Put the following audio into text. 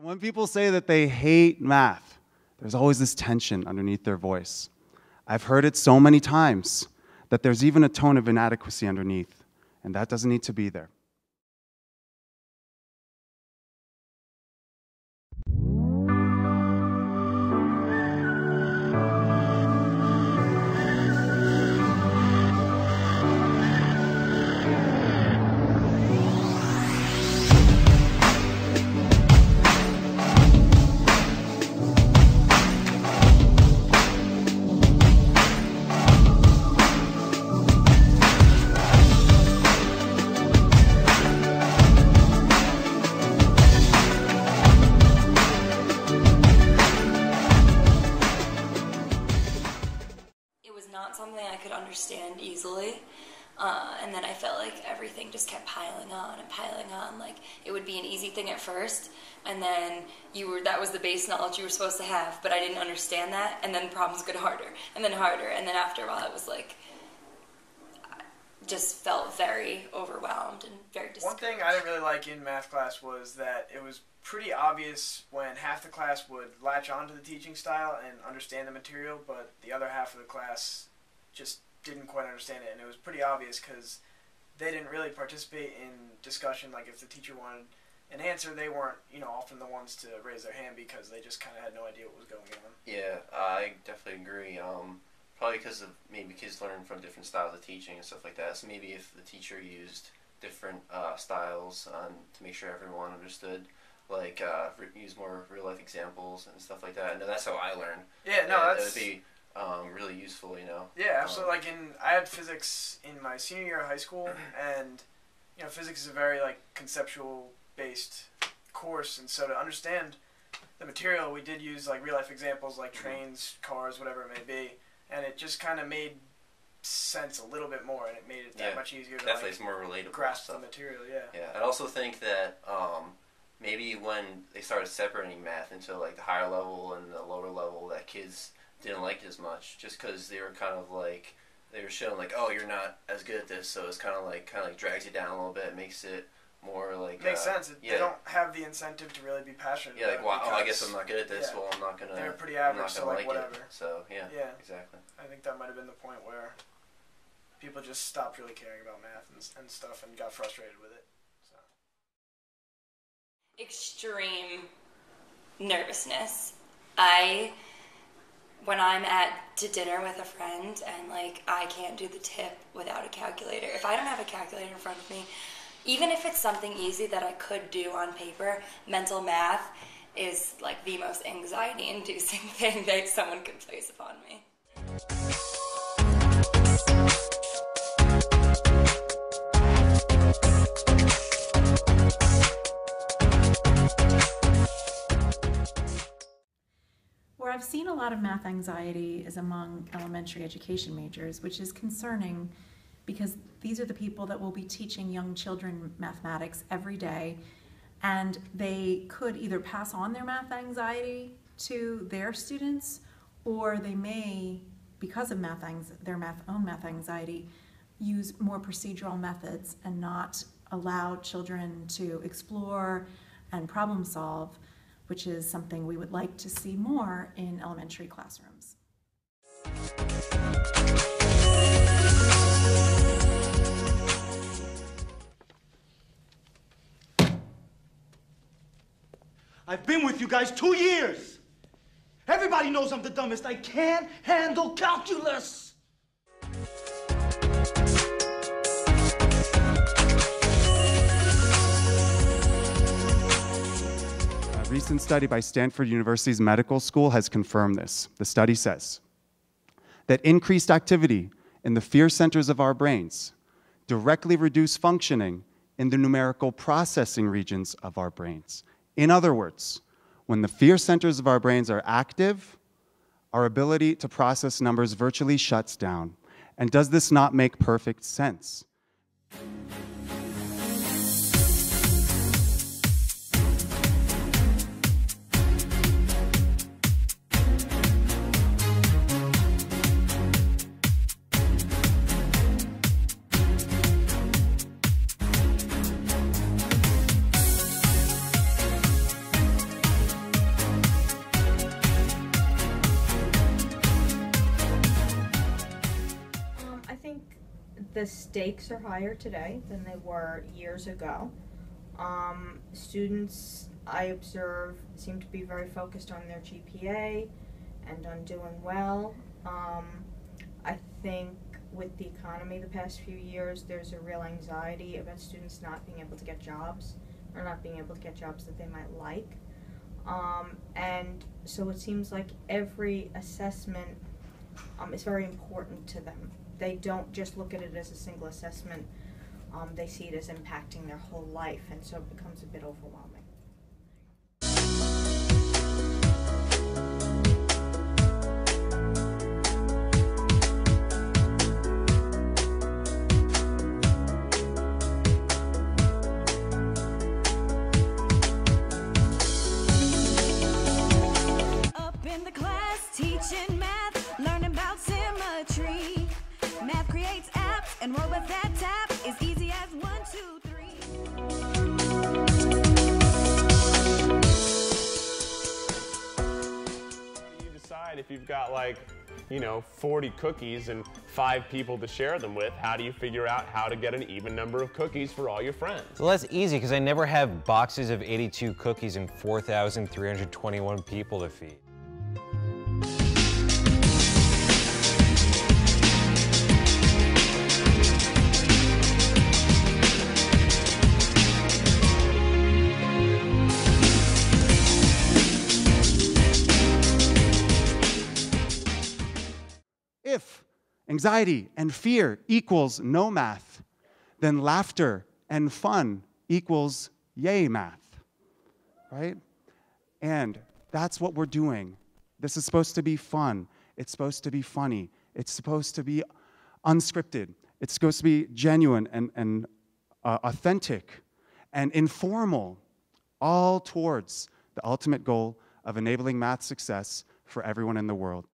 When people say that they hate math, there's always this tension underneath their voice. I've heard it so many times that there's even a tone of inadequacy underneath, and that doesn't need to be there. Not something I could understand easily, and then I felt like everything just kept piling on and piling on. Like, it would be an easy thing at first, and then that was the base knowledge you were supposed to have, but I didn't understand that, and then problems get harder, and then harder, and then after a while it was like, I just felt very overwhelmed and very discouraged. One thing I didn't really like in math class was that it was pretty obvious when half the class would latch onto the teaching style and understand the material, but the other half of the class just didn't quite understand it. And it was pretty obvious because they didn't really participate in discussion. Like, if the teacher wanted an answer, they weren't, often the ones to raise their hand because they just kind of had no idea what was going on. Yeah, I definitely agree. Probably because of maybe kids learn from different styles of teaching and stuff like that. So maybe if the teacher used different styles to make sure everyone understood, like use more real life examples and stuff like that. And that's how I learn. Yeah, no, that would be really useful, Yeah, absolutely. I had physics in my senior year of high school, and physics is a very conceptual based course, and so to understand the material, we did use real life examples like trains, cars, whatever it may be, and it just kind of made sense a little bit more, and it made it that much easier to definitely it's more relatable grasp stuff. The material. Yeah, I also think that maybe when they started separating math into the higher level and the lower level, that kids didn't like it as much, just because they were kind of they were showing oh, you're not as good at this, so it's kind of drags you down a little bit, makes it more makes sense. They don't have the incentive to really be passionate. Yeah, well, I guess I'm not good at this. Well, I'm not gonna. They're pretty average, so whatever. It. So yeah, exactly. I think that might have been the point where people just stopped really caring about math and stuff, and got frustrated with it. So. Extreme nervousness. When I'm to dinner with a friend and I can't do the tip without a calculator. If I don't have a calculator in front of me, even if it's something easy that I could do on paper, mental math is the most anxiety-inducing thing that someone could place upon me. Where I've seen a lot of math anxiety is among elementary education majors, which is concerning because these are the people that will be teaching young children mathematics every day, and they could either pass on their math anxiety to their students, or they may, because of their own math anxiety, use more procedural methods and not allow children to explore and problem solve, which is something we would like to see more in elementary classrooms. I've been with you guys 2 years. Everybody knows I'm the dumbest. I can't handle calculus. A recent study by Stanford University's medical school has confirmed this. The study says that increased activity in the fear centers of our brains directly reduce functioning in the numerical processing regions of our brains. In other words, when the fear centers of our brains are active, our ability to process numbers virtually shuts down. And does this not make perfect sense? the stakes are higher today than they were years ago. Students, I observe, seem to be very focused on their GPA and on doing well. I think with the economy the past few years, there's a real anxiety about students not being able to get jobs, or not being able to get jobs that they might like. And so it seems like every assessment is very important to them. They don't just look at it as a single assessment. They see it as impacting their whole life, and so it becomes a bit overwhelming. Up in the class, teaching math, learning about symmetry. Math creates apps, and robots that tap is easy as 1, 2, 3. You decide if you've got, like, 40 cookies and 5 people to share them with. How do you figure out how to get an even number of cookies for all your friends? Well, that's easy because I never have boxes of 82 cookies and 4,321 people to feed. If anxiety and fear equals no math, then laughter and fun equals yay math, right? And that's what we're doing. This is supposed to be fun. It's supposed to be funny. It's supposed to be unscripted. It's supposed to be genuine and authentic and informal, all towards the ultimate goal of enabling math success for everyone in the world.